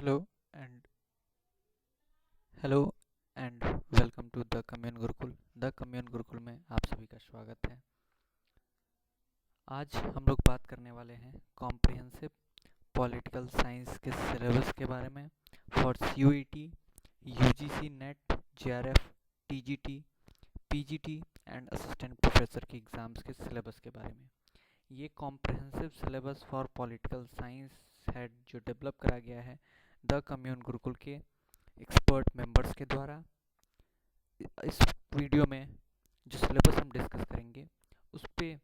Hello and hello and welcome to the Commune Gurukul। The commune Gurukul में आप सभी का स्वागत है। आज हम लोग बात करने वाले हैं कॉम्प्रिहेंसिव पॉलिटिकल साइंस के सिलेबस के बारे में for CUET, UGC net, JRF, TGT, PGT and assistant professor के एग्ज़ाम्स के सिलेबस के बारे में। ये comprehensive syllabus for political science है जो डेवलप करा गया है द कम्यून गुरुकुल के एक्सपर्ट मेंबर्स के द्वारा। इस वीडियो में जो सिलेबस हम डिस्कस करेंगे उस पे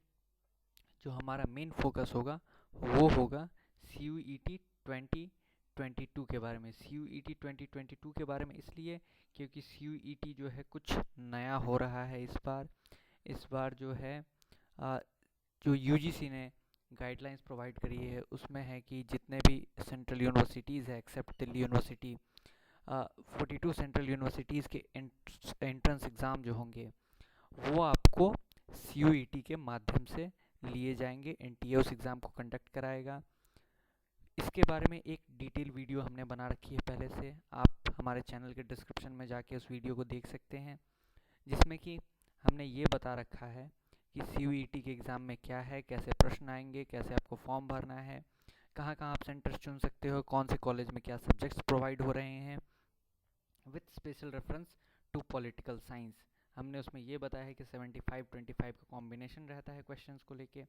जो हमारा मेन फोकस होगा वो होगा CUET 2022 के बारे में। CUET 2022 के बारे में इसलिए क्योंकि CUET जो है कुछ नया हो रहा है इस बार जो है जो UGC ने गाइडलाइंस प्रोवाइड करी है उसमें है कि जितने भी सेंट्रल यूनिवर्सिटीज़ है except Delhi university, 42 central universities के एंट्रेंस एग्ज़ाम जो होंगे वो आपको CUET के माध्यम से लिए जाएंगे। NTA उस एग्ज़ाम को कंडक्ट कराएगा। इसके बारे में एक डिटेल वीडियो हमने बना रखी है पहले से, आप हमारे चैनल के डिस्क्रिप्शन में जाके उस वीडियो को देख सकते हैं, जिसमें कि हमने ये बता रखा है कि CUET के एग्ज़ाम में क्या है, कैसे प्रश्न आएंगे, कैसे आपको फॉर्म भरना है, कहाँ कहाँ आप सेंटर्स चुन सकते हो, कौन से कॉलेज में क्या सब्जेक्ट्स प्रोवाइड हो रहे हैं with special reference to political science. हमने उसमें ये बताया है कि 75-25 का कॉम्बिनेशन रहता है क्वेश्चंस को लेके।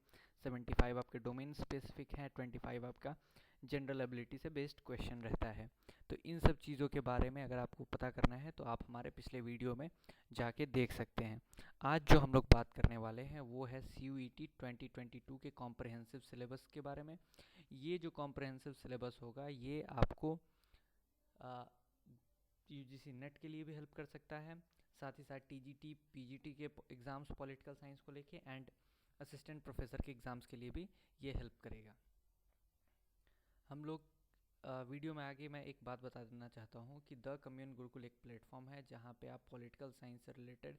75 आपके डोमेन स्पेसिफिक है, 25 आपका जनरल एबिलिटी से बेस्ड क्वेश्चन रहता है। तो इन सब चीज़ों के बारे में अगर आपको पता करना है तो आप हमारे पिछले वीडियो में जाके देख सकते हैं। आज जो हम लोग बात करने वाले हैं वो है CUET 2022 के कॉम्प्रिहेंसिव सिलेबस के बारे में। ये जो कॉम्प्रिहेंसिव सिलेबस होगा ये आपको UGC नेट के लिए भी हेल्प कर सकता है, साथ ही साथ TGT PGT के एग्ज़ाम्स पॉलिटिकल साइंस को लेके एंड असिस्टेंट प्रोफेसर के एग्ज़ाम्स के लिए भी ये हेल्प करेगा। हम लोग वीडियो में आगे मैं एक बात बता देना चाहता हूँ कि द कम्यून गुरुकुल एक प्लेटफॉर्म है जहाँ पे आप पॉलिटिकल साइंस से रिलेटेड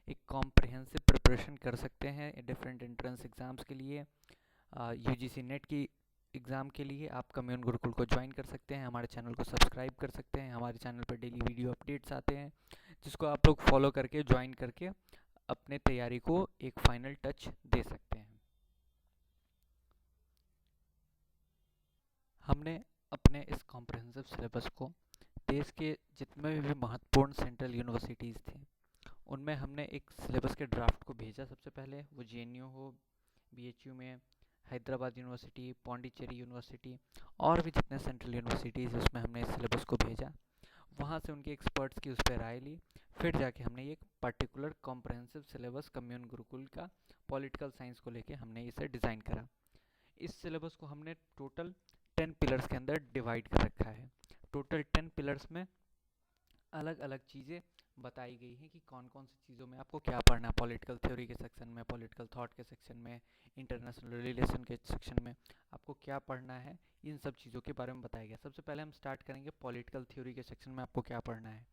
एक कॉम्प्रिहेंसिव प्रिपरेशन कर सकते हैं डिफरेंट एंट्रेंस एग्ज़ाम्स के लिए। UGC नेट की एग्ज़ाम के लिए आप कम्यून गुरुकुल को ज्वाइन कर सकते हैं, हमारे चैनल को सब्सक्राइब कर सकते हैं। हमारे चैनल पर डेली वीडियो अपडेट्स आते हैं जिसको आप लोग फॉलो करके ज्वाइन करके अपने तैयारी को एक फाइनल टच दे सकते हैं। हमने अपने इस कॉम्प्रिहेंसिव सिलेबस को देश के जितने भी महत्वपूर्ण सेंट्रल यूनिवर्सिटीज़ थी उनमें हमने एक सिलेबस के ड्राफ्ट को भेजा। सबसे पहले वो JNU हो, BHU में, हैदराबाद यूनिवर्सिटी, पौंडीचेरी यूनिवर्सिटी और भी जितने सेंट्रल यूनिवर्सिटीज़ उसमें हमने इस सिलेबस को भेजा। वहाँ से उनके एक्सपर्ट्स की उस पर राय ली, फिर जाके हमने एक particular comprehensive syllabus commune Gurukul का पॉलिटिकल साइंस को लेके हमने इसे डिज़ाइन करा। इस सिलेबस को हमने टोटल 10 पिलर्स के अंदर डिवाइड कर रखा है। टोटल 10 पिलर्स में अलग अलग चीज़ें बताई गई हैं कि कौन कौन सी चीज़ों में आपको क्या पढ़ना है। पॉलिटिकल थ्योरी के सेक्शन में, पॉलिटिकल थॉट के सेक्शन में, इंटरनेशनल रिलेशन के सेक्शन में आपको क्या पढ़ना है, इन सब चीज़ों के बारे में बताया गया। सबसे पहले हम स्टार्ट करेंगे पॉलिटिकल थ्योरी के सेक्शन में आपको क्या पढ़ना है।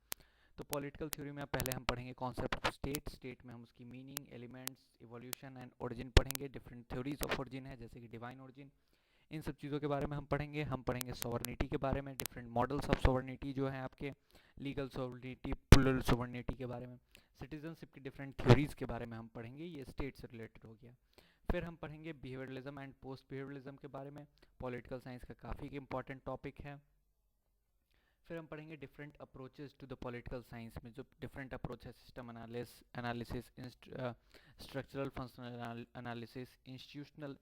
तो पॉलिटिकल थ्योरी में पहले हम पढ़ेंगे कॉन्सेप्ट ऑफ स्टेट में हम उसकी meaning, elements, evolution and origin पढ़ेंगे। डिफरेंट थ्योरीज ऑफ ओरिजिन है जैसे कि डिवाइन ओरिजिन, इन सब चीज़ों के बारे में हम पढ़ेंगे। हम पढ़ेंगे सॉवरनिटी के बारे में, डिफरेंट मॉडल्स ऑफ सॉवरनिटी जो हैं आपके, लीगल सॉवरनिटी, प्लूरल सॉवरनिटी के बारे में, सिटीजनशिप की डिफरेंट थ्योरीज के बारे में हम पढ़ेंगे। ये स्टेट से रिलेटेड हो गया। फिर हम पढ़ेंगे बिहेवियरलिज्म एंड पोस्ट बिहेवियरलिज्म के बारे में, पॉलिटिकल साइंस का काफ़ी इंपॉर्टेंट टॉपिक है। फिर हम पढ़ेंगे different approaches to the political science में जो डिफरेंट अप्रोच है, system analysis, structural functional analysis, institutional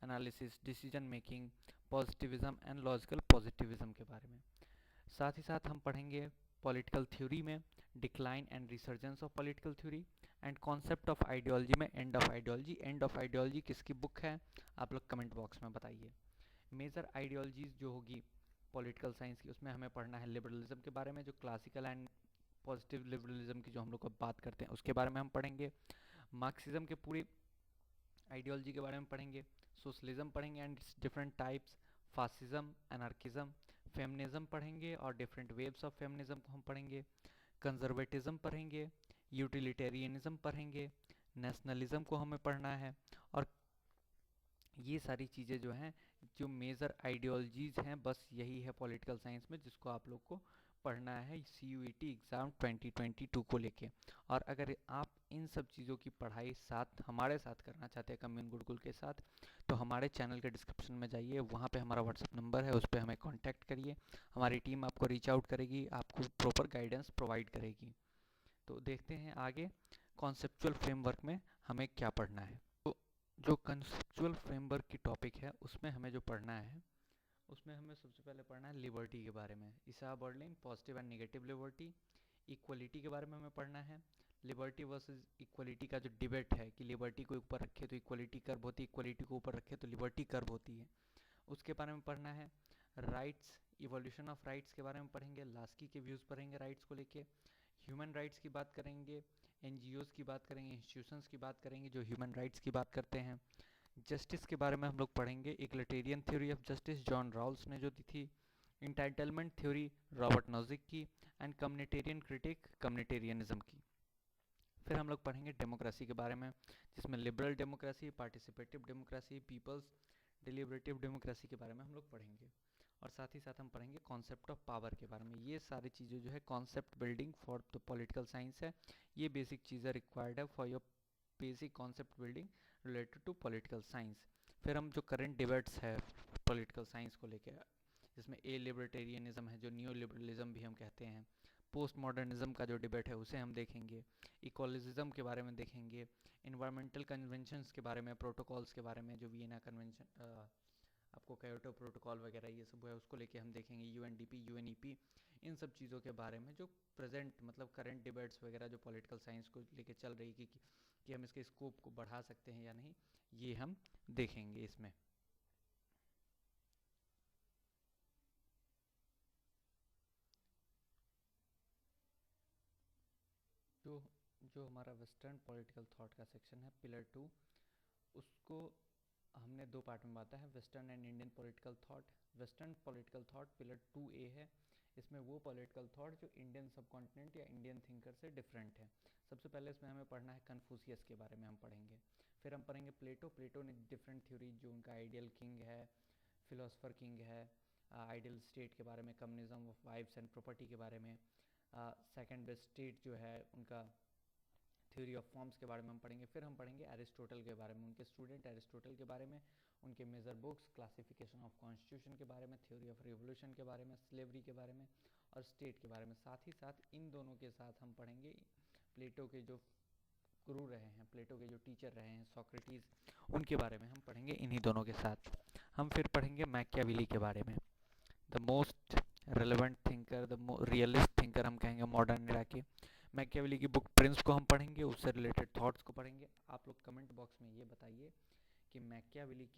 analysis, decision making, positivism and logical positivism के बारे में। साथ ही साथ हम पढ़ेंगे पॉलिटिकल थ्योरी में decline and resurgence of political theory and concept of ideology में end of ideology. End of ideology किसकी बुक है आप लोग कमेंट बॉक्स में बताइए। मेजर आइडियोलॉजीज जो होगी पॉलिटिकल साइंस की उसमें हमें पढ़ना है लिबरलिज्म के बारे में, जो क्लासिकल एंड पॉजिटिव लिबरलिज्म की जो हम लोग अब बात करते हैं उसके बारे में हम पढ़ेंगे। मार्क्सिज्म के पूरी आइडियोलॉजी के बारे में पढ़ेंगे। सोशलिज्म पढ़ेंगे and different types, fascism, anarchism, feminism पढ़ेंगे और डिफरेंट वेव्स ऑफ फेमिनिज्म को हम पढ़ेंगे। कंजर्वेटिज्म पढ़ेंगे, यूटिलिटेरियनिज्म पढ़ेंगे, नेशनलिज्म को हमें पढ़ना है। और ये सारी चीज़ें जो हैं जो मेजर आइडियोलॉजीज़ हैं बस यही है पॉलिटिकल साइंस में, जिसको आप लोग को पढ़ना है CUET एग्ज़ाम 2022 को लेके। और अगर आप इन सब चीज़ों की पढ़ाई साथ हमारे साथ करना चाहते हैं कम्युन गुरुकुल के साथ, तो हमारे चैनल के डिस्क्रिप्शन में जाइए, वहाँ पे हमारा व्हाट्सअप नंबर है, उस पर हमें कांटेक्ट करिए। हमारी टीम आपको रीच आउट करेगी, आपको प्रॉपर गाइडेंस प्रोवाइड करेगी। तो देखते हैं आगे कॉन्सेप्चुअल फ्रेमवर्क में हमें क्या पढ़ना है। तो जो कॉन्सेप्चुअल फ्रेमवर्क की टॉपिक है उसमें हमें जो पढ़ना है, उसमें हमें सबसे पहले पढ़ना है लिबर्टी के बारे में। Isaiah Berlin, positive and negative liberty. Equality के बारे में हमें पढ़ना है। लिबर्टी वर्सेस इक्वलिटी का जो डिबेट है कि लिबर्टी को ऊपर रखे तो इक्वलिटी कर्व होती है, इक्वलिटी को ऊपर रखे तो लिबर्टी कर्व होती है, उसके बारे में पढ़ना है। राइट्स, इवोल्यूशन ऑफ राइट्स के बारे में पढ़ेंगे। लास्की के व्यूज़ पढ़ेंगे राइट्स को लेके। ह्यूमन राइट्स की बात करेंगे, NGOs की बात करेंगे, इंस्टीट्यूशंस की बात करेंगे जो ह्यूमन राइट्स की बात करते हैं। जस्टिस के बारे में हम लोग पढ़ेंगे। Egalitarian theory of justice John Rawls ने जो दी थी। इंटाइटलमेंट थ्योरी रॉबर्ट नोजिक की। एंड कम्युनिटेरियन क्रिटिक कम्युनिटेरियनिज्म की। फिर हम लोग पढ़ेंगे डेमोक्रेसी के बारे में, जिसमें liberal democracy, participative democracy, people's deliberative democracy के बारे में हम लोग पढ़ेंगे। और साथ ही साथ हम पढ़ेंगे कॉन्सेप्ट ऑफ पावर के बारे में। ये सारी चीज़ें जो है concept building for the political science है। ये बेसिक चीज़ें रिक्वायर्ड है for your basic concept building related to political science. फिर हम जो करंट डिबेट्स है पॉलिटिकल साइंस को लेकर, जिसमें ए लिबर्टेरियनिज्म है, जो न्यू लिबरलिज्म भी हम कहते हैं। पोस्ट मॉडर्निज्म का जो डिबेट है उसे हम देखेंगे। इकोलॉजिज्म के बारे में देखेंगे। इन्वायरमेंटल कन्वेंशंस के बारे में, प्रोटोकॉल्स के बारे में, जो वियना कन्वेंशन, आपको क्योटो प्रोटोकॉल वगैरह ये सब है, उसको लेके हम देखेंगे। UNDP, UNEP, इन सब चीज़ों के बारे में जो प्रेजेंट मतलब करंट डिबेट्स वगैरह जो पॉलिटिकल साइंस को लेके चल रही कि हम इसके स्कोप को बढ़ा सकते हैं या नहीं, ये हम देखेंगे इसमें। जो जो हमारा वेस्टर्न पॉलिटिकल थॉट का सेक्शन है पिलर 2, उसको हमने दो पार्ट में बांटा है, western and Indian political thought. Western political thought pillar 2A है। इसमें वो पॉलिटिकल थॉट जो इंडियन सब कॉन्टिनेंट या इंडियन थिंकर से डिफरेंट है। सबसे पहले इसमें हमें पढ़ना है कन्फ्यूशियस के बारे में हम पढ़ेंगे। फिर हम पढ़ेंगे प्लेटो। प्लेटो ने डिफरेंट थ्योरी, जो उनका आइडियल किंग है, फिलोसफर किंग है, आइडियल स्टेट के बारे में, communism of wives and property के बारे में, सेकेंड बेस्ट स्टेट जो है उनका थ्योरी ऑफ फॉर्म्स के बारे में हम पढ़ेंगे। फिर हम पढ़ेंगे एरिस्टोटल के बारे में, उनके स्टूडेंट एरिस्टोटल के बारे में, उनके major books, classification of constitution के बारे में, थ्योरी ऑफ रिवोल्यूशन के बारे में, स्लेवरी के बारे में और स्टेट के बारे में। साथ ही साथ इन दोनों के साथ हम पढ़ेंगे प्लेटो के जो गुरु रहे हैं, प्लेटो के जो टीचर रहे हैं सोक्रेटिस, उनके बारे में हम पढ़ेंगे इन्हीं दोनों के साथ। हम फिर पढ़ेंगे मैकियावेली के बारे में, the most relevant thinker, the realist thinker हम कहेंगे मॉडर्न एरा के। मैकियावेली की बुक प्रिंस को हम पढ़ेंगे, उससे रिलेटेड थॉट्स को पढ़ेंगे। आप लोग कमेंट बॉक्स में ये बताइए कि मैकियावेली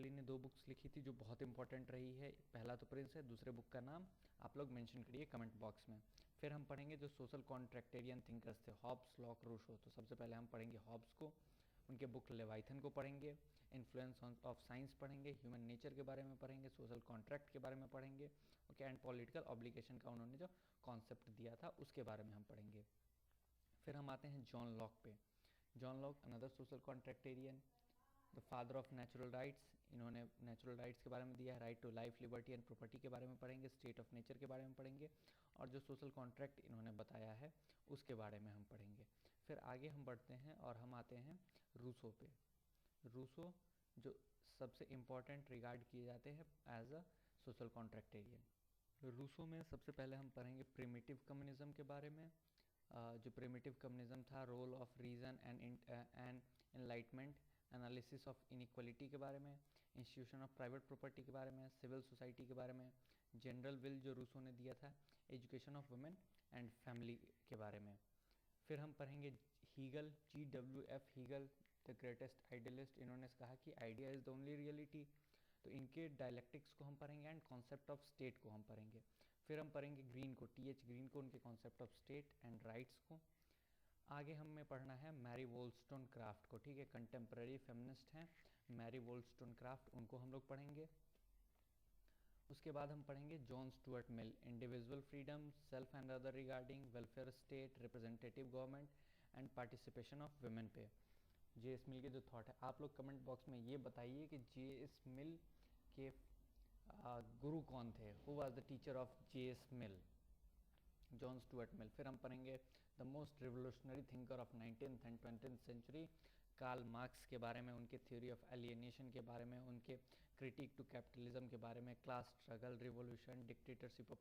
ने दो बुक्स लिखी थी जो बहुत इंपॉर्टेंट रही है। पहला तो प्रिंस है, दूसरे बुक का नाम आप लोग मेंशन करिए कमेंट बॉक्स में। फिर हम पढ़ेंगे जो सोशल कॉन्ट्रैक्टेरियन थिंकर्स थे, हॉब्स, लॉक, रूसो। तो सबसे पहले हम पढ़ेंगे हॉब्स को, उनके बुक लेवाइथन को पढ़ेंगे। इन्फ्लुएंस ऑफ साइंस पढ़ेंगे, ह्यूमन नेचर के बारे में पढ़ेंगे, सोशल कॉन्ट्रैक्ट के बारे में पढ़ेंगे, ओके, एंड पॉलिटिकल ऑब्लिगेशन का उन्होंने जो कॉन्सेप्ट दिया था उसके बारे में हम पढ़ेंगे। फिर हम आते हैं जॉन लॉक पे। John Locke another social contractarian, the father of natural rights. इन्होंने नेचुरल राइट्स के बारे में दिया है, right to life, liberty and property के बारे में पढ़ेंगे, स्टेट ऑफ नेचर के बारे में पढ़ेंगे और जो सोशल कॉन्ट्रैक्ट इन्होंने बताया है उसके बारे में हम पढ़ेंगे। फिर आगे हम बढ़ते हैं और हम आते हैं रूसो पे। रूसो जो सबसे इम्पॉर्टेंट रिगार्ड किए जाते हैं एज अ सोशल कॉन्ट्रैक्टेरियन। रूसो में सबसे पहले हम पढ़ेंगे प्रिमिटिव कम्युनिज्म के बारे में। जो प्रिमिटिव कम्युनिज्म था, role of reason and enlightenment, analysis of inequality के बारे में, इंस्टीट्यूशन ऑफ प्राइवेट प्रॉपर्टी के बारे में, सिविल सोसाइटी के बारे में, जनरल विल जो रूसो ने दिया था, education of women and family के बारे में। फिर हम पढ़ेंगे Hegel, GWF Hegel, the greatest idealist. इन्होंने कहा कि idea is the only reality. तो इनके डायलेक्टिक्स को हम पढ़ेंगे एंड कॉन्सेप्ट ऑफ स्टेट को हम पढ़ेंगे। फिर हम पढ़ेंगे ग्रीन को, TH ग्रीन को, उनके concept of state and rights को। आगे हमें पढ़ना है मैरी वोल्स्टोनक्राफ्ट को, ठीक है, कंटेम्प्रेरी फेमिनिस्ट हैं मैरी वोल्स्टोनक्राफ्ट, उनको हम लोग पढ़ेंगे। उसके बाद हम पढ़ेंगे John Stuart Mill, individual freedom, self and other regarding welfare state, representative government and participation of women पे। जे एस मिल के जो थॉट है, आप लोग कमेंट बॉक्स में ये बताइए कि जे एस मिल के गुरु कौन थे, who was the teacher of J S Mill, John Stuart Mill. फिर हम पढ़ेंगे the most revolutionary thinker of 19th and 20th century, Karl Marx के बारे में, उनके थ्योरी ऑफ एलियनेशन के बारे में, उनके क्रिटिक टू कैपिटलिज्म के बारे में, class struggle, revolution, dictatorship of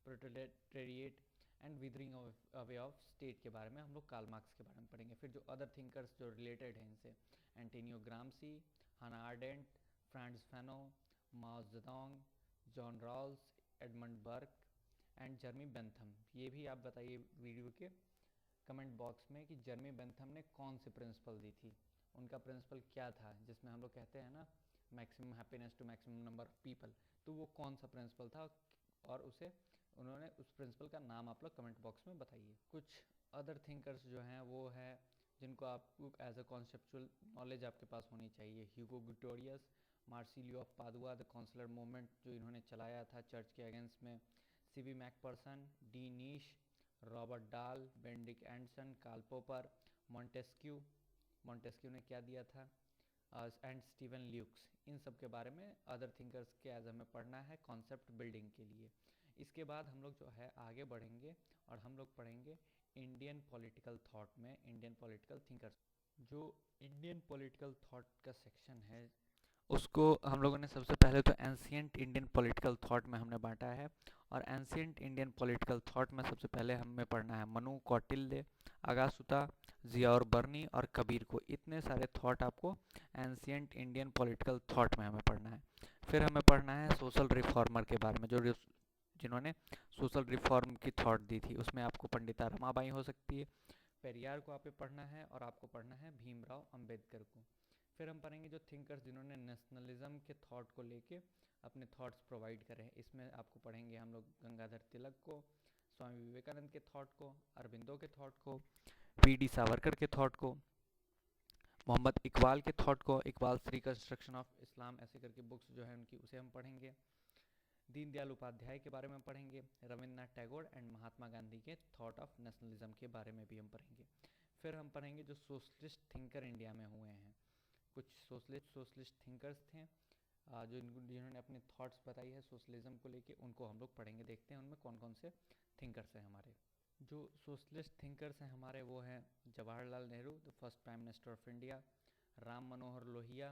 proletariat and withering away of state के बारे में हम लोग कार्ल मार्क्स के बारे में पढ़ेंगे। फिर जो अदर थिंकर्स जो रिलेटेड हैं इनसे, Antonio Gramsci, Hannah Arendt, Frantz Fanon, Mao Zedong, John Rawls, Edmund Burke and Jeremy Bentham. ये भी आप बताइए वीडियो के कमेंट बॉक्स में कि जर्मी बेंथम ने कौन सी प्रिंसिपल दी थी, उनका प्रिंसिपल क्या था, जिसमें हम लोग कहते हैं ना maximum happiness to maximum number of people, तो वो कौन सा प्रिंसिपल था और उसे उन्होंने उस प्रिंसिपल का नाम आप लोग कमेंट बॉक्स में बताइए। कुछ अदर थिंकर्स जो हैं वो है जिनको आपको एज अ कॉन्सेप्चुअल नॉलेज आपके पास होनी चाहिए, Hugo Grotius, Marsilio of Padua, the conciliar movement जो इन्होंने चलाया था चर्च के अगेंस्ट में, सीवी मैकपर्सन, डी नीश, Robert Dahl, Benedict Anderson, Karl Popper, Montesquieu, Montesquieu ने क्या दिया था, एंड स्टीवन ल्यूक्स। इन सब के बारे में अदर थिंकर्स के एज हमें पढ़ना है कॉन्सेप्ट बिल्डिंग के लिए। इसके बाद हम लोग जो है आगे बढ़ेंगे और हम लोग पढ़ेंगे इंडियन पॉलिटिकल थॉट में इंडियन पॉलिटिकल थिंकर्स। जो इंडियन पॉलिटिकल थॉट का सेक्शन है उसको हम लोगों ने सबसे पहले तो एंशिएंट इंडियन पॉलिटिकल थॉट में हमने बांटा है, और एंशिएंट इंडियन पॉलिटिकल थॉट में सबसे पहले हमें पढ़ना है मनु, कौटिल्य, अगासुता, जिया और बर्नी और कबीर को। इतने सारे थॉट आपको एंशिएंट इंडियन पॉलिटिकल थॉट में हमें पढ़ना है। फिर हमें पढ़ना है सोशल रिफॉर्मर के बारे में, जो जिन्होंने सोशल रिफॉर्म की थॉट दी थी। उसमें आपको पंडिता रमाबाई हो सकती है, पेरियार को आपको पढ़ना है, और आपको पढ़ना है भीमराव अंबेडकर को। फिर हम पढ़ेंगे जो थिंकर्स जिन्होंने नेशनलिज्म के थॉट को लेके अपने थॉट्स प्रोवाइड करे हैं। इसमें आपको पढ़ेंगे हम लोग गंगाधर तिलक को, स्वामी विवेकानंद के थॉट को, अरबिंदो के थॉट को, वी.डी. सावरकर के थॉट को, मोहम्मद इकबाल के थॉट को, इकबाल रिकंस्ट्रक्शन ऑफ इस्लाम ऐसे करके बुक्स जो है उनकी, उसे हम पढ़ेंगे। दीनदयाल उपाध्याय के बारे में पढ़ेंगे, रविन्द्रनाथ टैगोर एंड महात्मा गांधी के थॉट ऑफ नेशनलिज्म के बारे में भी हम पढ़ेंगे। फिर हम पढ़ेंगे जो सोशलिस्ट थिंकर इंडिया में हुए हैं, कुछ सोशलिस्ट थिंकर्स थे जो जिन्होंने अपने थॉट्स बताई है सोशलिज्म को लेके, उनको हम लोग पढ़ेंगे। देखते हैं उनमें कौन कौन से थिंकर्स हैं हमारे। जो सोशलिस्ट थिंकर्स हैं हमारे वो हैं Jawaharlal Nehru, the first prime minister of India, Ram Manohar Lohia,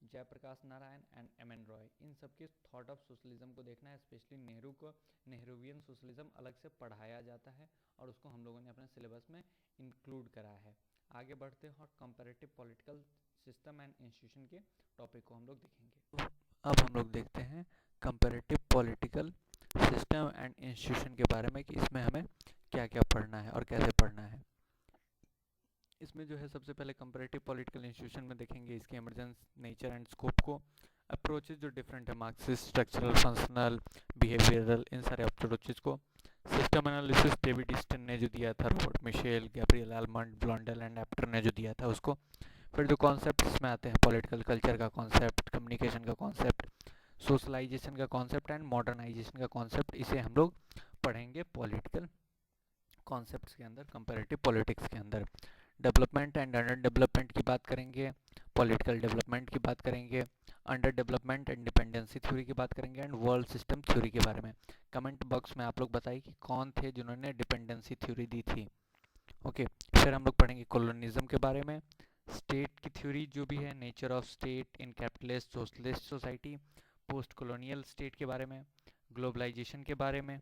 Jayaprakash Narayan and M N Roy. इन सब के थॉट ऑफ सोशलिज्म को देखना है। स्पेशली नेहरू को नेहरूवियन सोशलिज्म अलग से पढ़ाया जाता है और उसको हम लोगों ने अपने सिलेबस में इंक्लूड करा है। आगे बढ़ते हैं और comparative political system and institution के टॉपिक को हम लोग देखेंगे। अब हम लोग देखते हैं comparative political system and institution के बारे में कि इसमें हमें क्या क्या पढ़ना है और कैसे पढ़ना है। इसमें जो है सबसे पहले कंपैरेटिव पॉलिटिकल इंस्टीट्यूशन में देखेंगे इसके इमरजेंस नेचर एंड स्कोप को, अप्रोचेज जो डिफरेंट है, मार्क्सिस्ट, स्ट्रक्चरल, फंक्शनल, बिहेवियरल, इन सारे अप्रोचेज को। सिस्टम एनालिसिस डेविड ईस्टन ने जो दिया था, Robert Michels, Gabriel Almond, Blondel and Apter ने जो दिया था उसको। फिर जो कॉन्सेप्ट इसमें आते हैं, पॉलिटिकल कल्चर का कॉन्सेप्ट, कम्युनिकेशन का कॉन्सेप्ट, सोशलाइजेशन का कॉन्सेप्ट एंड मॉडर्नाइजेशन का कॉन्सेप्ट, इसे हम लोग पढ़ेंगे पॉलिटिकल कॉन्सेप्ट्स के अंदर, कंपैरेटिव पॉलिटिक्स के अंदर। डेवलपमेंट एंड अंडर डेवलपमेंट की बात करेंगे, पॉलिटिकल डेवलपमेंट की बात करेंगे, under development and dependency theory की बात करेंगे, एंड वर्ल्ड सिस्टम थ्योरी के बारे में। कमेंट बॉक्स में आप लोग बताइए कि कौन थे जिन्होंने डिपेंडेंसी थ्योरी दी थी। ओके, फिर हम लोग पढ़ेंगे कॉलोनिज्म के बारे में, स्टेट की थ्योरी जो भी है, nature of state in capitalist socialist society, post colonial state के बारे में, ग्लोबलाइजेशन के बारे में,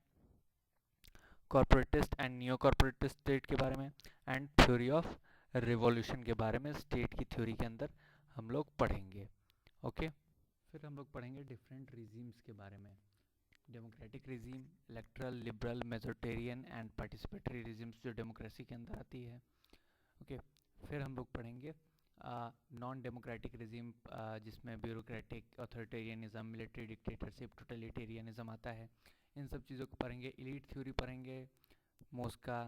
कॉर्पोरेटिस्ट एंड नियो कॉर्पोरेटिस्ट स्टेट के बारे में, एंड थ्योरी ऑफ रिवॉल्यूशन के बारे में स्टेट की थ्योरी के अंदर हम लोग पढ़ेंगे। ओके, फिर हम लोग पढ़ेंगे डिफरेंट रिजीम्स के बारे में, democratic regime, electoral, liberal, majoritarian and participatory regimes जो डेमोक्रेसी के अंदर आती है। ओके, फिर हम लोग पढ़ेंगे नॉन डेमोक्रेटिक रिजीम जिसमें bureaucratic, authoritarianism, military dictatorship, totalitarianism आता है। इन सब चीज़ों को पढ़ेंगे। एलीट थ्योरी पढ़ेंगे, Mosca,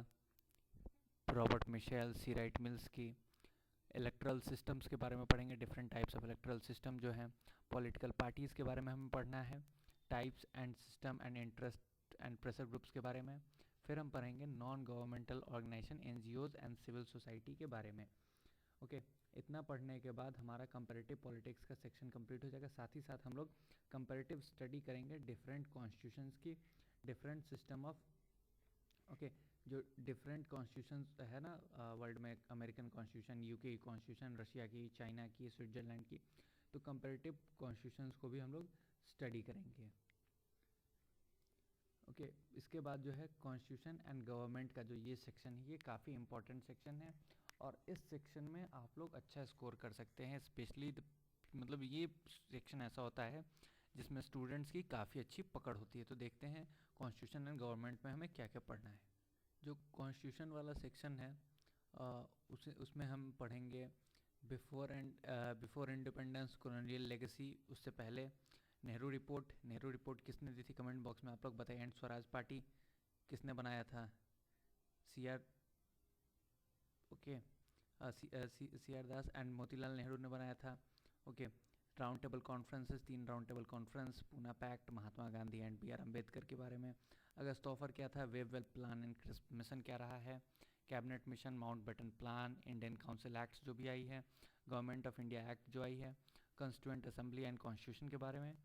Robert Michels, C Wright Mills की। इलेक्ट्रल सिस्टम्स के बारे में पढ़ेंगे, different types of electoral system जो हैं। पॉलिटिकल पार्टीज़ के बारे में हमें पढ़ना है, types and system and interest and pressure groups के बारे में। फिर हम पढ़ेंगे non governmental organisation, NGOs and civil society के बारे में। ओके, इतना पढ़ने के बाद हमारा कंपैरेटिव पॉलिटिक्स का सेक्शन कंप्लीट हो जाएगा। साथ ही साथ हम लोग कंपैरेटिव स्टडी करेंगे डिफरेंट कॉन्स्टिट्यूशंस की, डिफरेंट सिस्टम ऑफ, ओके, जो डिफरेंट कॉन्स्टिट्यूशंस है ना वर्ल्ड में, अमेरिकन कॉन्स्टिट्यूशन, यूके की कॉन्स्टिट्यूशन, रशिया की, चाइना की, स्विट्जरलैंड की, तो कंपैरेटिव कॉन्स्टिट्यूशंस को भी हम लोग स्टडी करेंगे। ओके, इसके बाद जो है कॉन्स्टिट्यूशन एंड गवर्नमेंट का जो ये सेक्शन है, ये काफ़ी इंपॉर्टेंट सेक्शन है और इस सेक्शन में आप लोग अच्छा स्कोर कर सकते हैं। स्पेशली मतलब ये सेक्शन ऐसा होता है जिसमें स्टूडेंट्स की काफ़ी अच्छी पकड़ होती है। तो देखते हैं कॉन्स्टिट्यूशन एंड गवर्नमेंट में हमें क्या क्या पढ़ना है। जो कॉन्स्टिट्यूशन वाला सेक्शन है उसमें हम पढ़ेंगे बिफोर इंडिपेंडेंस, कॉलोनियल लेगेसी, उससे पहले नेहरू रिपोर्ट। नेहरू रिपोर्ट किसने दी थी, कमेंट बॉक्स में आप लोग बताइए। एंड स्वराज पार्टी किसने बनाया था, C R, okay, C R Das and Motilal Nehru ने बनाया था। Okay, round table conferences, 3 round table conference, Poona pact, Mahatma Gandhi and B R Ambedkar के बारे में। अगस्त ऑफर क्या था, Wavell plan and Cripps mission क्या रहा है, cabinet mission, Mountbatten plan, Indian council acts जो भी आई है, गवर्नमेंट ऑफ इंडिया एक्ट जो आई है, कॉन्स्टिट्यूएंट असेंबली एंड कॉन्स्टिट्यूशन के बारे में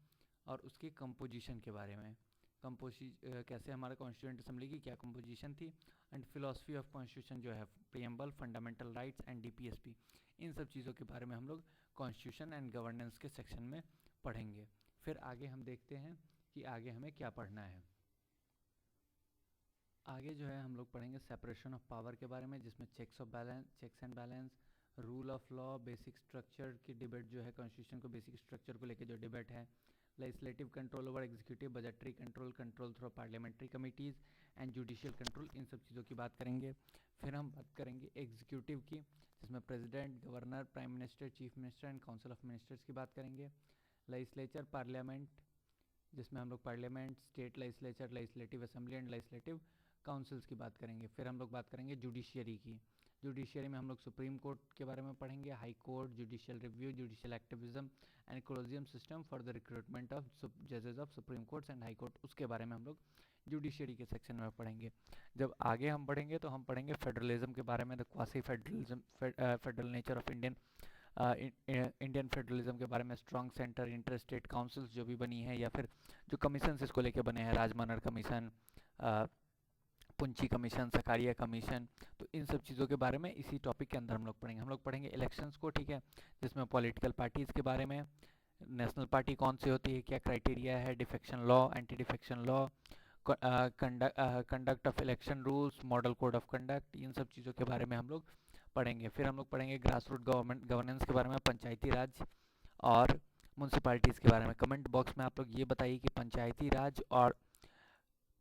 और उसकी कंपोजिशन के बारे में। कैसे हमारा कॉन्स्टिट्यूएंट असेंबली की क्या कंपोजिशन थी, एंड फिलॉसफी ऑफ कॉन्स्टिट्यूशन जो है, preamble, fundamental rights and DPSP, इन सब चीज़ों के बारे में हम लोग कॉन्स्टिट्यूशन एंड गवर्नेंस के सेक्शन में पढ़ेंगे। फिर आगे हम देखते हैं कि आगे हमें क्या पढ़ना है। आगे जो है हम लोग पढ़ेंगे सेपरेशन ऑफ पावर के बारे में, जिसमें checks and balance, rule of law, basic structure की डिबेट जो है, कॉन्स्टिट्यूशन को बेसिक स्ट्रक्चर को लेकर जो डिबेट है, legislative control over executive, budgetary control, control through parliamentary committees and judicial control, इन सब चीज़ों की बात करेंगे। फिर हम बात करेंगे एग्जीक्यूटिव की, जिसमें president, governor, prime minister, chief minister and council of ministers की बात करेंगे। लेजिस्लेचर, पार्लियामेंट, जिसमें हम लोग parliament, state legislature, legislative assembly and legislative councils की बात करेंगे। फिर हम लोग बात करेंगे जुडिशियरी की। जुडिशियरी में हम लोग सुप्रीम कोर्ट के बारे में पढ़ेंगे, high court, judicial review, judicial activism and collegium system for the recruitment of जजेस of supreme courts and high court, उसके बारे में हम लोग जुडिशियरी के सेक्शन में पढ़ेंगे। जब आगे हम पढ़ेंगे तो हम पढ़ेंगे फेडरलिज्म के बारे में, the quasi federalism, federal nature of Indian federalism के बारे में, strong centre, inter state councils जो भी बनी है, या फिर जो कमीशन इसको लेके बने हैं, राजमनर कमीशन, पुंची कमीशन, सकारिया कमीशन, तो इन सब चीज़ों के बारे में इसी टॉपिक के अंदर हम लोग पढ़ेंगे। हम लोग पढ़ेंगे इलेक्शंस को, ठीक है, जिसमें पॉलिटिकल पार्टीज़ के बारे में, नेशनल पार्टी कौन सी होती है, क्या क्राइटेरिया है, defection law, anti defection law, conduct of election rules, model code of conduct, इन सब चीज़ों के बारे में हम लोग पढ़ेंगे। फिर हम लोग पढ़ेंगे ग्रास रूट गवर्नेंस के बारे में, पंचायती राज और म्यूनसिपालिटीज़ के बारे में। कमेंट बॉक्स में आप लोग ये बताइए कि पंचायती राज और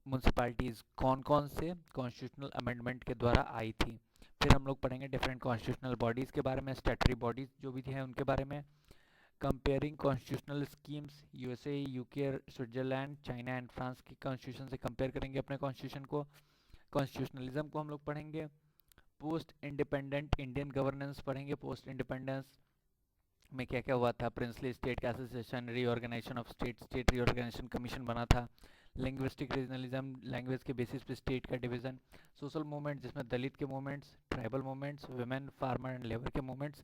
म्यूनसिपालिटीज़ कौन कौन से कॉन्स्टिट्यूशनल अमेंडमेंट के द्वारा आई थी। फिर हम लोग पढ़ेंगे डिफरेंट कॉन्स्टिट्यूशनल बॉडीज़ के बारे में, स्टैट्यूटरी बॉडीज़ जो भी हैं उनके बारे में, comparing constitutional schemes, USA, UK, Switzerland, China and France की कॉन्स्टिट्यूशन से कंपेयर करेंगे अपने कॉन्स्टिट्यूशन को। कॉन्स्टिट्यूशनलिज्म को हम लोग पढ़ेंगे। पोस्ट इंडिपेंडेंट इंडियन गवर्नेंस पढ़ेंगे, पोस्ट इंडिपेंडेंस में क्या क्या हुआ था, प्रिंसली स्टेट का association, reorganisation of state, state reorganisation commission बना था, लिंग्विस्टिक रीजनलिज्म, लैंग्वेज के बेसिस पे स्टेट का डिवीज़न, सोशल मूवमेंट जिसमें दलित के movements, tribal movements, women, farmer and labour के मूवमेंट्स,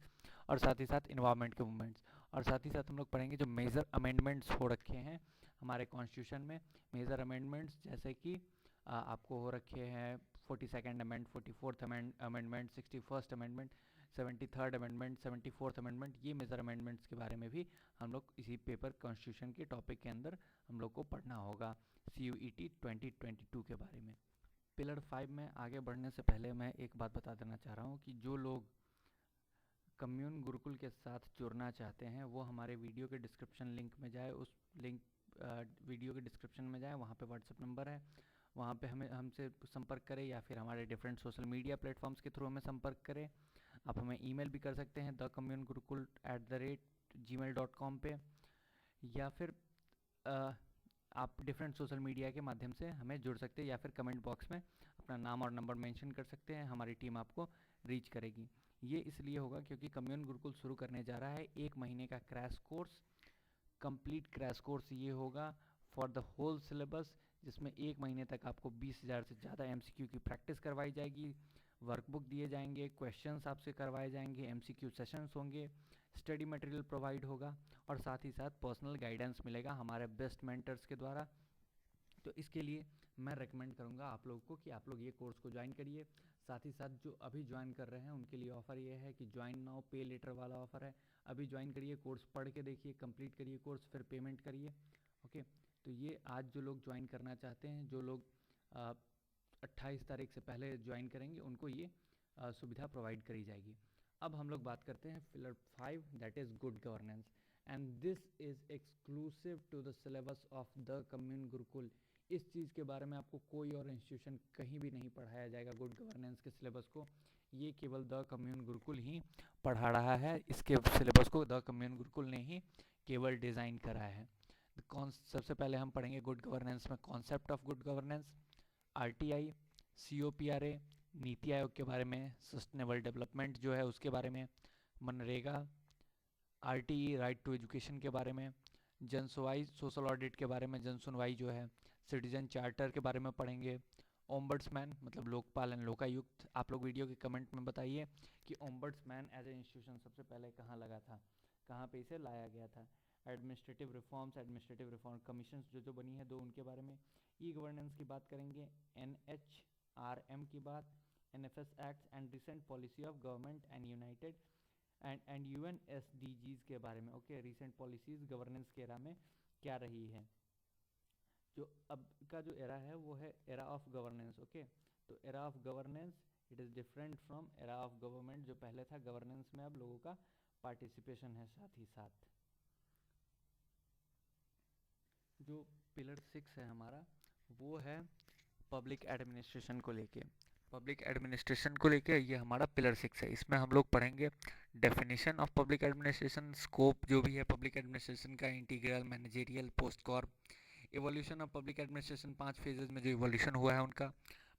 और साथ ही साथ इन्वायरमेंट के मूवमेंट्स। और साथ ही साथ हम लोग पढ़ेंगे जो मेजर अमेंडमेंट्स हो रखे हैं हमारे कॉन्स्टिट्यूशन में, मेजर अमेंडमेंट्स जैसे कि आपको हो रखे हैं 42nd amend, 44th amendment, 61st amendment, 73rd amendment, 74th amendment, ये मेजर अमेंडमेंट्स के बारे में भी हम लोग इसी पेपर कॉन्स्टिट्यूशन के टॉपिक के अंदर हम लोग को पढ़ना होगा, CUET 2022 के बारे में। पिलर 5 में आगे बढ़ने से पहले मैं एक बात बता देना चाह रहा हूँ कि जो लोग कम्यून गुरुकुल के साथ जुड़ना चाहते हैं वो हमारे वीडियो के डिस्क्रिप्शन लिंक में जाए, उस लिंक वीडियो के डिस्क्रिप्शन में जाए, वहाँ पे व्हाट्सएप नंबर है, वहाँ पे हमें हमसे संपर्क करें, या फिर हमारे डिफरेंट सोशल मीडिया प्लेटफॉर्म्स के थ्रू हमें संपर्क करें। आप हमें ईमेल भी कर सकते हैं thecommunegurukul@gmail.com पे, या फिर आप डिफरेंट सोशल मीडिया के माध्यम से हमें जुड़ सकते हैं, या फिर कमेंट बॉक्स में अपना नाम और नंबर मेंशन कर सकते हैं, हमारी टीम आपको रीच करेगी। ये इसलिए होगा क्योंकि कम्यून गुरुकुल शुरू करने जा रहा है 1 महीने का crash course, complete crash course ये होगा फॉर द होल सिलेबस, जिसमें 1 महीने तक आपको 20,000 से ज़्यादा MCQ की प्रैक्टिस करवाई जाएगी, वर्कबुक दिए जाएंगे, क्वेश्चंस आपसे करवाए जाएंगे, एमसीक्यू सेशंस होंगे, स्टडी मटेरियल प्रोवाइड होगा और साथ ही साथ पर्सनल गाइडेंस मिलेगा हमारे बेस्ट मेंटर्स के द्वारा। तो इसके लिए मैं रेकमेंड करूँगा आप लोगों को कि आप लोग ये कोर्स को ज्वाइन करिए। साथ ही साथ जो अभी ज्वाइन कर रहे हैं उनके लिए ऑफ़र ये है कि ज्वाइन नाउ पे लेटर वाला ऑफ़र है। अभी ज्वाइन करिए, कोर्स पढ़ के देखिए, कंप्लीट करिए कोर्स, फिर पेमेंट करिए। ओके, तो ये आज जो लोग ज्वाइन करना चाहते हैं, जो लोग 28 तारीख से पहले ज्वाइन करेंगे, उनको ये सुविधा प्रोवाइड करी जाएगी। अब हम लोग बात करते हैं pillar 5, that is good governance, and this is exclusive to the syllabus of the commune Gurukul. इस चीज़ के बारे में आपको कोई और इंस्टीट्यूशन कहीं भी नहीं पढ़ाया जाएगा गुड गवर्नेंस के सिलेबस को, ये केवल द कम्युन गुरुकुल ही पढ़ा रहा है। इसके सिलेबस को द कम्युन गुरुकुल ने ही केवल डिज़ाइन करा है। सबसे पहले हम पढ़ेंगे गुड गवर्नेंस में concept of good governance, RTI, COPRA, NITI Aayog के बारे में, सस्टेनेबल डेवलपमेंट जो है उसके बारे में, MNREGA, RTE right to education के बारे में, जनसुनवाई सोशल ऑडिट के बारे में, जनसुनवाई जो है, सिटीजन चार्टर के बारे में पढ़ेंगे, ओम्बड्समैन मतलब लोकपाल एंड लोकायुक्त। आप लोग वीडियो के कमेंट में बताइए कि ओम्बड्समैन एज ए इंस्टीट्यूशन सबसे पहले कहाँ लगा था, कहाँ पे इसे लाया गया था। एडमिनिस्ट्रेटिव रिफॉर्म कमीशन जो बनी है 2, उनके बारे में। ई गवर्नेंस की बात करेंगे, NHRM की बात, NFS act and recent policy of government and United and UN SDGs के बारे में। ओके, रिसेंट पॉलिसीज गवर्नेंस के एरा में क्या रही है। जो अब का जो एरा है वो है एरा ऑफ गवर्नेंस। ओके, तो era of governance it is different from era of government जो पहले था। गवर्नेंस में अब लोगों का पार्टिसिपेशन है। साथ ही साथ जो पिलर 6 है हमारा, वो है पब्लिक एडमिनिस्ट्रेशन को लेके। पब्लिक एडमिनिस्ट्रेशन को लेके ये हमारा पिलर 6 है। इसमें हम लोग पढ़ेंगे definition of public administration, scope जो भी है पब्लिक एडमिनिस्ट्रेशन का, integral, managerial, post Corp, evolution of public administration, 5 phases में जो इवोल्यूशन हुआ है उनका,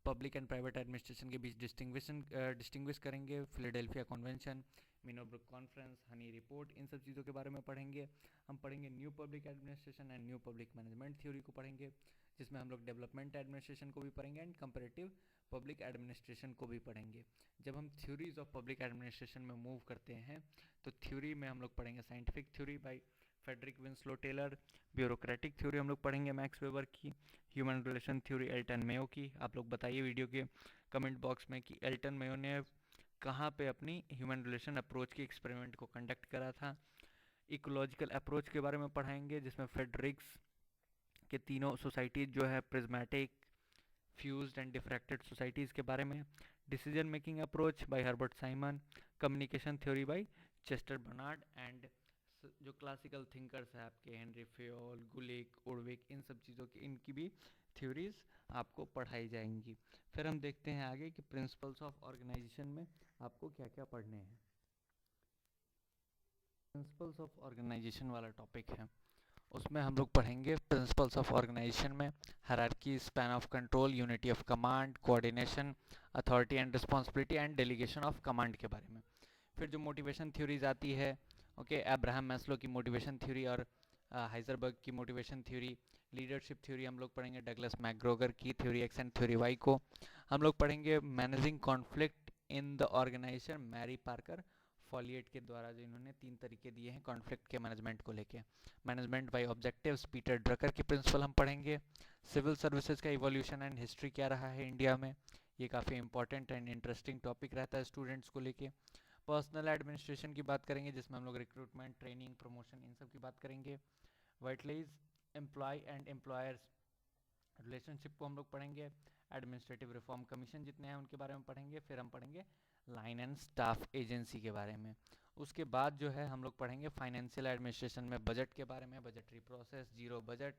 पब्लिक एंड प्राइवेट एडमिनिस्ट्रेशन के बीच डिस्टिंग्विश करेंगे, Philadelphia convention, Minnowbrook conference, honey report, इन सब चीज़ों के बारे में पढ़ेंगे। हम पढ़ेंगे new public administration and new public management theory को पढ़ेंगे, जिसमें हम लोग डेवलपमेंट एडमिनिस्ट्रेशन को भी पढ़ेंगे एंड कंपैरेटिव पब्लिक एडमिनिस्ट्रेशन को भी पढ़ेंगे। जब हम थ्योरीज ऑफ पब्लिक एडमिनिस्ट्रेशन में मूव करते हैं तो थ्योरी में हम लोग पढ़ेंगे scientific theory by Frederick Winslow Taylor, bureaucratic theory हम लोग पढ़ेंगे मैक्स वेबर की, human relation theory Elton Mayo की। आप लोग बताइए वीडियो के कमेंट बॉक्स में कि एल्टन मेयो ने कहाँ पे अपनी ह्यूमन रिलेशन अप्रोच की एक्सपेरिमेंट को कंडक्ट करा था। इकोलॉजिकल अप्रोच के बारे में पढ़ाएंगे, जिसमें फेडरिक्स के तीनों सोसाइटीज़ जो है, prismatic, fused and diffracted societies के बारे में। Decision making approach by Herbert Simon, communication theory by Chester Barnard and जो क्लासिकल थिंकर्स हैं आपके, हेनरी फेयोल, गुलिक, उर्विक, इन सब चीज़ों की इनकी भी थ्योरीज आपको पढ़ाई जाएंगी। फिर हम देखते हैं आगे कि प्रिंसिपल्स ऑफ ऑर्गेनाइजेशन में आपको क्या क्या पढ़ने हैं। प्रिंसिपल्स ऑफ ऑर्गेनाइजेशन वाला टॉपिक है, उसमें हम लोग पढ़ेंगे प्रिंसिपल्स ऑफ ऑर्गेनाइजेशन में hierarchy, span of control, unity of command, coordination, authority and responsibility and delegation of command के बारे में। फिर जो मोटिवेशन थ्योरीज आती है, ओके, अब्राहम मैस्लो की मोटिवेशन थ्योरी और हाइजरबर्ग की मोटिवेशन थ्योरी। लीडरशिप थ्योरी हम लोग पढ़ेंगे डगलस मैकग्रोगर की, theory X and theory Y को। हम लोग पढ़ेंगे managing conflict in the organisation, Mary Parker Follett के द्वारा जो इन्होंने 3 तरीके दिए हैं कॉन्फ्लिक्ट के मैनेजमेंट को लेके। Management by objectives, Peter Drucker की प्रिंसिपल हम पढ़ेंगे। सिविल सर्विसेज का इवोल्यूशन एंड हिस्ट्री क्या रहा है इंडिया में, ये काफ़ी इंपॉर्टेंट एंड इंटरेस्टिंग टॉपिक रहता है स्टूडेंट्स को लेके। पर्सनल एडमिनिस्ट्रेशन की बात करेंगे, जिसमें हम लोग रिक्रूटमेंट, ट्रेनिंग, प्रमोशन, इन सब की बात करेंगे। वाइटलीज एम्प्लॉय एंड एम्प्लॉयर्स रिलेशनशिप को हम लोग पढ़ेंगे। एडमिनिस्ट्रेटिव रिफॉर्म कमीशन जितने हैं उनके बारे में पढ़ेंगे। फिर हम पढ़ेंगे लाइन एंड स्टाफ एजेंसी के बारे में। उसके बाद जो है हम लोग पढ़ेंगे फाइनेंशियल एडमिनिस्ट्रेशन में बजट के बारे में, budgetary process, zero budget,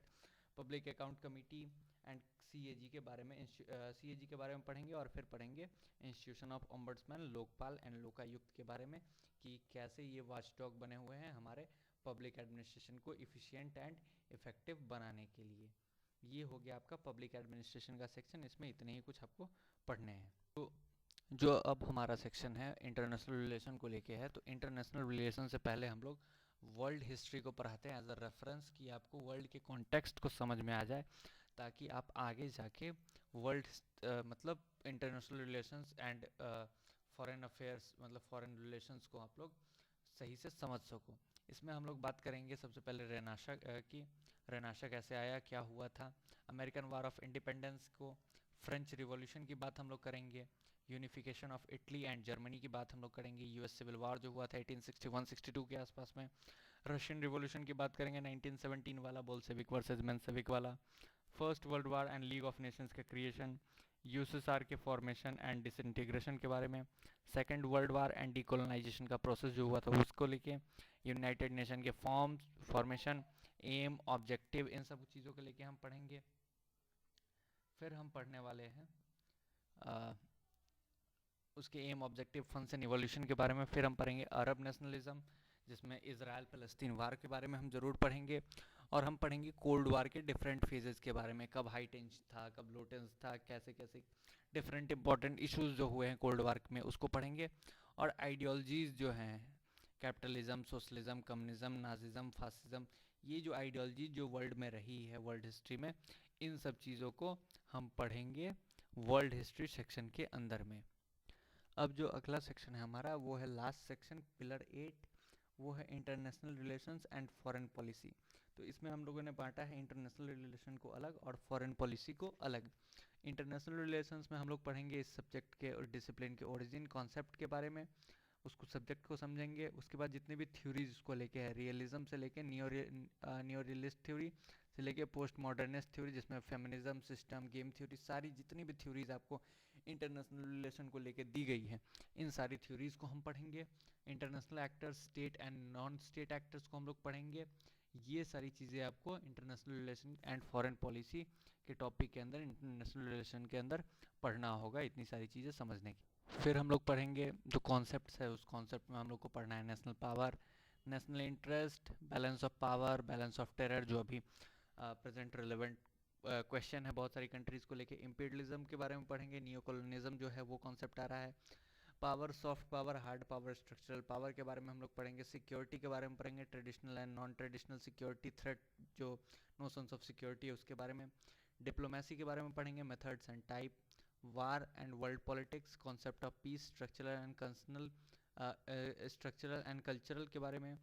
public account committee and CAG के बारे में। सीएजी के बारे में पढ़ेंगे और फिर पढ़ेंगे institution of ombudsman, Lokpal and Lokayukta के बारे में कि कैसे ये वॉचडॉग बने हुए हैं हमारे पब्लिक एडमिनिस्ट्रेशन को इफ़िशिएंट एंड इफ़ेक्टिव बनाने के लिए। ये हो गया आपका पब्लिक एडमिनिस्ट्रेशन का सेक्शन, इसमें इतने ही कुछ आपको पढ़ने हैं। तो जो अब हमारा सेक्शन है इंटरनेशनल रिलेशन को लेके है, तो इंटरनेशनल रिलेशन से पहले हम लोग वर्ल्ड हिस्ट्री को पढ़ाते हैं एज अ रेफरेंस, कि आपको वर्ल्ड के कॉन्टेक्स्ट को समझ में आ जाए, ताकि आप आगे जाके वर्ल्ड मतलब international relations and foreign affairs मतलब फॉरेन रिलेशंस को आप लोग सही से समझ सको। इसमें हम लोग बात करेंगे सबसे पहले रेनाशा की। रेनाशा कैसे आया, क्या हुआ था, अमेरिकन वार ऑफ इंडिपेंडेंस को, फ्रेंच रिवॉल्यूशन की बात हम लोग करेंगे, unification of Italy and Germany की बात हम लोग करेंगे, यूएस सिविल वार जो हुआ था 1861-62 के आसपास में, रशियन रिवॉल्यूशन की बात करेंगे 1917 वाला, बोल्शेविक वर्सेस मेंशेविक वाला, first world war and league of Nations का क्रिएशन, यूएसएसआर के फॉर्मेशन एंड डिसइंटीग्रेशन के बारे में, second world war and decolonisation का प्रोसेस जो हुआ था उसको लेके, यूनाइटेड नेशन के फॉर्मेशन, एम, ऑब्जेक्टिव, इन सब चीज़ों को लेके हम पढ़ेंगे। फिर हम पढ़ने वाले हैं उसके एम, ऑब्जेक्टिव, फंक्शन, इवोल्यूशन के बारे में। फिर हम पढ़ेंगे अरब नेशनलिज्म, जिसमें इसराइल फ़लस्तीन वार के बारे में हम ज़रूर पढ़ेंगे। और हम पढ़ेंगे कोल्ड वार के डिफरेंट फेजेस के बारे में, कब हाई टेंशन था, कब लो टेंशन था, कैसे कैसे डिफरेंट इंपॉर्टेंट इश्यूज जो हुए हैं कोल्ड वार में उसको पढ़ेंगे। और आइडियोलॉजीज़ जो हैं, capitalism, socialism, communism, Nazism, fascism, ये जो आइडियोलॉजी जो वर्ल्ड में रही है वर्ल्ड हिस्ट्री में, इन सब चीज़ों को हम पढ़ेंगे वर्ल्ड हिस्ट्री सेक्शन के अंदर में। अब जो अगला सेक्शन है हमारा वो है लास्ट सेक्शन, पिलर 8, वो है international relations and foreign policy. तो इसमें हम लोगों ने बांटा है इंटरनेशनल रिलेशन को अलग और फॉरेन पॉलिसी को अलग। इंटरनेशनल रिलेशंस में हम लोग पढ़ेंगे इस सब्जेक्ट के और डिसिप्लिन के ओरिजिन कॉन्सेप्ट के बारे में, उसको सब्जेक्ट को समझेंगे। उसके बाद जितने भी थ्योरीज उसको लेके है, रियलिज्म से लेके न्यो रियलिस्ट थ्योरी से लेके पोस्ट मॉडर्निस्ट थ्योरी, जिसमें फेमिनिज्म, सिस्टम, गेम थ्योरी, सारी जितनी भी थ्योरीज आपको इंटरनेशनल रिलेशन को लेके दी गई है, इन सारी थ्योरीज को हम पढ़ेंगे। International actors, state and non state actors को हम लोग पढ़ेंगे। ये सारी चीज़ें आपको international relation and foreign policy के टॉपिक के अंदर, इंटरनेशनल रिलेशन के अंदर पढ़ना होगा, इतनी सारी चीज़ें समझने की। फिर हम लोग पढ़ेंगे जो कॉन्सेप्ट्स है, उस कॉन्सेप्ट में हम लोग को पढ़ना है national power, national interest, balance of power, balance of terror, जो अभी प्रेजेंट रिलेवेंट क्वेश्चन है बहुत सारी कंट्रीज़ को लेके। इम्पीरियलिज्म के बारे में पढ़ेंगे, नियो कॉलोनिज्म जो है वो कॉन्सेप्ट आ रहा है। Power, soft power, hard power, structural power के बारे में हम लोग पढ़ेंगे। सिक्योरिटी के बारे में पढ़ेंगे, traditional and non traditional security, threat जो नोशंस ऑफ सिक्योरिटी है उसके बारे में। डिप्लोमेसी के बारे में पढ़ेंगे, methods and type, war and world politics, concept of peace, structural and cultural के बारे में।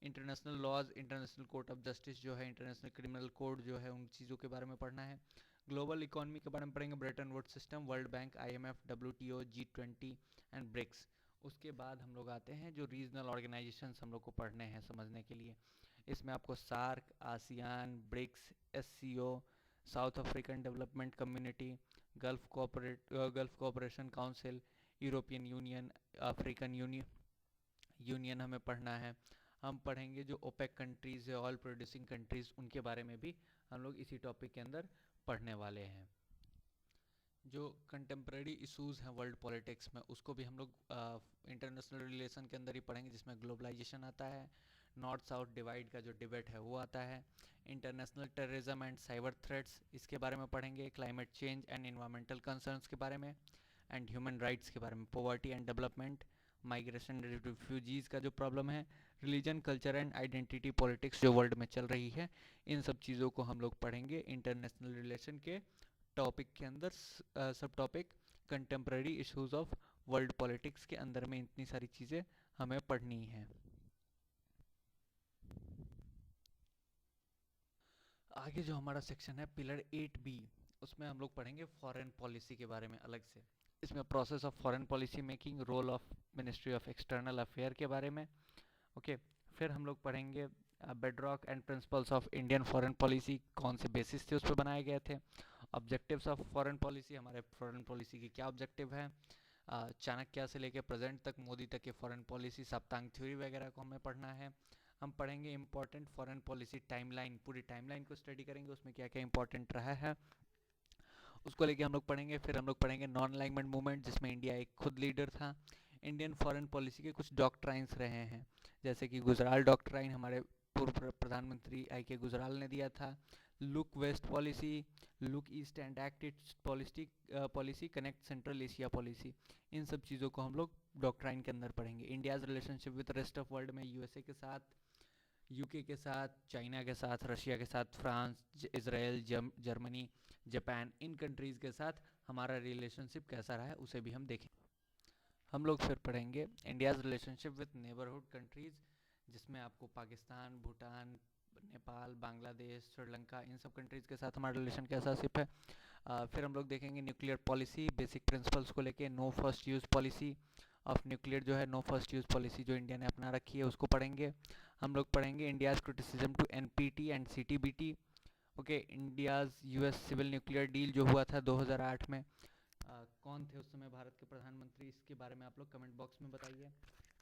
International laws, international court of justice जो है, इंटरनेशनल क्रिमिनल कोड जो है, उन चीज़ों के बारे में पढ़ना है। ग्लोबल इकोनॉमी के बारे में पढ़ेंगे, Bretton Woods system, world bank, IMF, WTO, G20 and BRICS. उसके बाद हम लोग आते हैं जो रीजनल ऑर्गेनाइजेशंस हम लोग को पढ़ने हैं समझने के लिए। इसमें आपको SAARC, ASEAN, BRICS, SCO, South African development community, Gulf cooperation council, European union, African union हमें पढ़ना है। हम पढ़ेंगे जो ओपेक कंट्रीज़ है, ऑयल प्रोड्यूसिंग कंट्रीज़, उनके बारे में भी हम लोग इसी टॉपिक के अंदर पढ़ने वाले हैं। जो कंटेम्प्रेरी इश्यूज़ हैं वर्ल्ड पॉलिटिक्स में, उसको भी हम लोग इंटरनेशनल रिलेशन के अंदर ही पढ़ेंगे, जिसमें ग्लोबलाइजेशन आता है, नॉर्थ साउथ डिवाइड का जो डिबेट है वो आता है, international terrorism and cyber threats इसके बारे में पढ़ेंगे, climate change and environmental concerns के बारे में, एंड ह्यूमन राइट्स के बारे में, poverty and development, migration, refugees का जो प्रॉब्लम है, religion, culture and identity politics जो वर्ल्ड में चल रही है, इन सब चीज़ों को हम लोग पढ़ेंगे इंटरनेशनल रिलेशन के टॉपिक के अंदर। सब topic contemporary issues of world politics के अंदर में इतनी सारी चीज़ें हमें पढ़नी है। आगे जो हमारा सेक्शन है पिलर 8B, उसमें हम लोग पढ़ेंगे फॉरेन पॉलिसी के बारे में अलग से। इसमें process of foreign policy making, role of ministry of external affair के बारे में। ओके, फिर हम लोग पढ़ेंगे bedrock and principles of Indian foreign policy, कौन से बेसिस थे उस पर बनाए गए थे। ऑब्जेक्टिव्स ऑफ फॉरेन पॉलिसी, हमारे फॉरेन पॉलिसी के क्या ऑब्जेक्टिव हैं। चाणक्य से लेकर प्रेजेंट तक, मोदी तक के फॉरेन पॉलिसी, सप्तांग थ्योरी वगैरह को हमें पढ़ना है। हम पढ़ेंगे इंपॉर्टेंट फॉरेन पॉलिसी टाइमलाइन, पूरी टाइमलाइन को स्टडी करेंगे, उसमें क्या क्या इंपॉर्टेंट रहा है उसको लेके हम लोग पढ़ेंगे। फिर हम लोग पढ़ेंगे नॉन अलाइनमेंट मूवमेंट, जिसमें इंडिया एक खुद लीडर था। इंडियन फॉरेन पॉलिसी के कुछ डॉक्ट्राइंस रहे हैं, जैसे कि गुजराल डॉक्ट्राइन हमारे पूर्व प्रधानमंत्री के गुजराल ने दिया था। Look west policy, look east and act east policy, connect central Asia policy, इन सब चीज़ों को हम लोग डॉक्ट्राइन के अंदर पढ़ेंगे। India's relationship with rest of world में USA के साथ, यूके के साथ, चाइना के साथ, रशिया के साथ, फ्रांस, इसराइल, जर्मनी, जापान, इन कंट्रीज़ के साथ हमारा रिलेशनशिप कैसा रहा है उसे भी हम देखें। हम लोग फिर पढ़ेंगे India's relationship with neighbourhood countries, जिसमें आपको पाकिस्तान, भूटान, नेपाल, बांग्लादेश, श्रीलंका, इन सब कंट्रीज़ के साथ हमारा रिलेशन कैसा सिप है। फिर हम लोग देखेंगे न्यूक्लियर पॉलिसी, बेसिक प्रिंसिपल्स को लेके, no first use policy of nuclear जो है, नो फर्स्ट यूज़ पॉलिसी जो इंडिया ने अपना रखी है उसको पढ़ेंगे। हम लोग पढ़ेंगे India's criticism to NPT and CTBT. Okay, India's US civil nuclear deal जो हुआ था 2008 में, कौन थे उस समय भारत के प्रधानमंत्री, इसके बारे में आप लोग कमेंट बॉक्स में बताइए।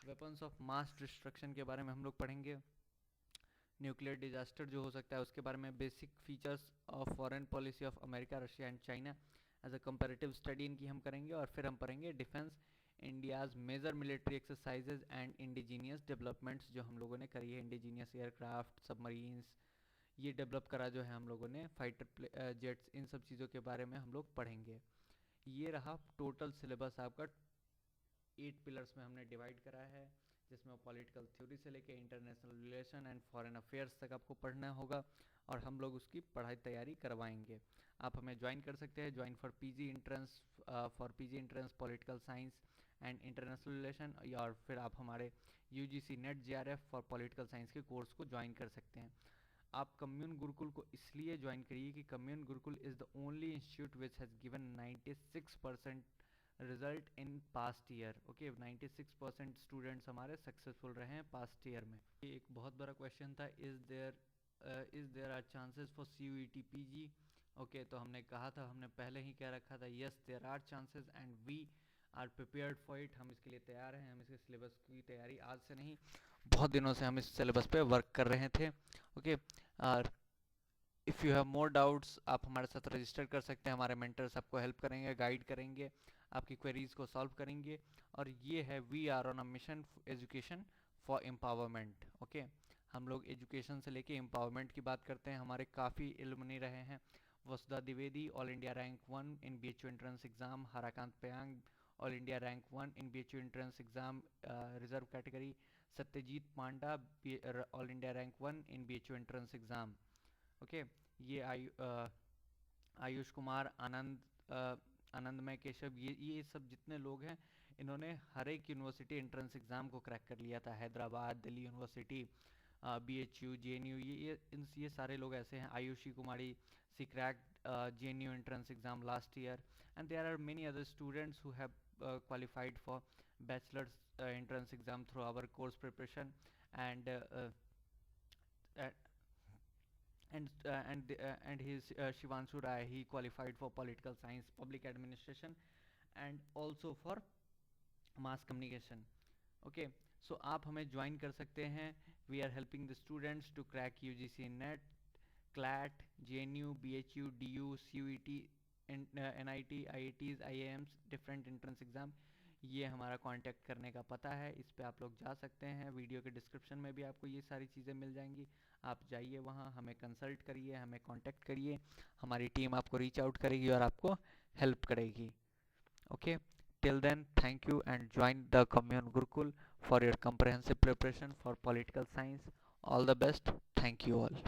वेपन्स ऑफ मास डिस्ट्रक्शन के बारे में हम लोग पढ़ेंगे। न्यूक्लियर डिजास्टर जो हो सकता है उसके बारे में, basic features of foreign policy of America, Russia and China as a comparative study इनकी हम करेंगे। और फिर हम पढ़ेंगे defence, India's major military exercises and indigenous developments जो हम लोगों ने करी है, इंडिजीनियस एयरक्राफ्ट, सबमरीन्स, ये डेवलप करा जो है हम लोगों ने, फाइटर जेट्स, इन सब चीज़ों के बारे में हम लोग पढ़ेंगे। ये रहा टोटल सिलेबस आपका, 8 पिलर्स में हमने डिवाइड करा है, जिसमें पॉलिटिकल थ्योरी से लेके international relation and foreign affairs तक आपको पढ़ना होगा, और हम लोग उसकी पढ़ाई तैयारी करवाएंगे। आप हमें ज्वाइन कर सकते हैं, join for PG entrance, political science and international relation, और फिर आप हमारे UGC net JRF for political science के कोर्स को ज्वाइन कर सकते हैं। आप कम्युन गुरुकुल को इसलिए ज्वाइन करिए कि commune Gurukul is the only institute which has given 96% result in past year. Okay, 96% students हमारे सक्सेसफुल रहे हैं पास्ट ईयर में। ये एक बहुत बड़ा क्वेश्चन था, is there are chances for CUET PG। Okay, तो हमने कहा था, हमने पहले ही कह रखा था, yes there are chances and we are prepared for it. हम इसके लिए तैयार हैं। हम इसके सिलेबस की तैयारी आज से नहीं, बहुत दिनों से हम इस सिलेबस पे वर्क कर रहे थे। ओके, और if you have more doubts आप हमारे साथ रजिस्टर कर सकते हैं। हमारे मेंटर्स आपको हेल्प करेंगे, गाइड करेंगे, आपकी क्वेरीज को सॉल्व करेंगे। और ये है we are on a mission education for empowerment. Okay, हम लोग एजुकेशन से लेके एम्पावरमेंट की बात करते हैं। हमारे काफ़ी इल्मुनी रहे हैं, Vasudha Dwivedi all India rank 1 in BHU entrance exam, Harakant Pyang all India rank 1 in BHU entrance exam reserve category, Satyajit Panda all India rank 1 in BHU entrance exam. Okay, ये आयुष कुमार, आनंदमय केशव, ये सब जितने लोग हैं, इन्होंने हर एक यूनिवर्सिटी एंट्रेंस एग्ज़ाम को क्रैक कर लिया था। Hyderabad, Delhi university, BHU, JNU, ये सारे लोग ऐसे हैं। Ayushi Kumari, she crack JNU entrance exam last year, and there are many other students who have qualified for bachelor's entrance exam through our course preparation, and and his Shivanshu Rai, he qualified for political science, public administration, and also for mass communication. Okay, so आप हमें join कर सकते हैं। We are helping the students to crack UGC NET, CLAT, JNU, BHU, DU, CUET, NIT, IITs, IIMs, different entrance exam. ये हमारा contact करने का पता है, इस पे आप लोग जा सकते हैं। वीडियो के डिस्क्रिप्शन में भी आपको ये सारी चीज़ें मिल जाएंगी, आप जाइए वहाँ, हमें कंसल्ट करिए, हमें कांटेक्ट करिए, हमारी टीम आपको रीच आउट करेगी और आपको हेल्प करेगी। Okay, till then thank you and join the Commune Gurukul for your comprehensive preparation for political science. All the best. Thank you all.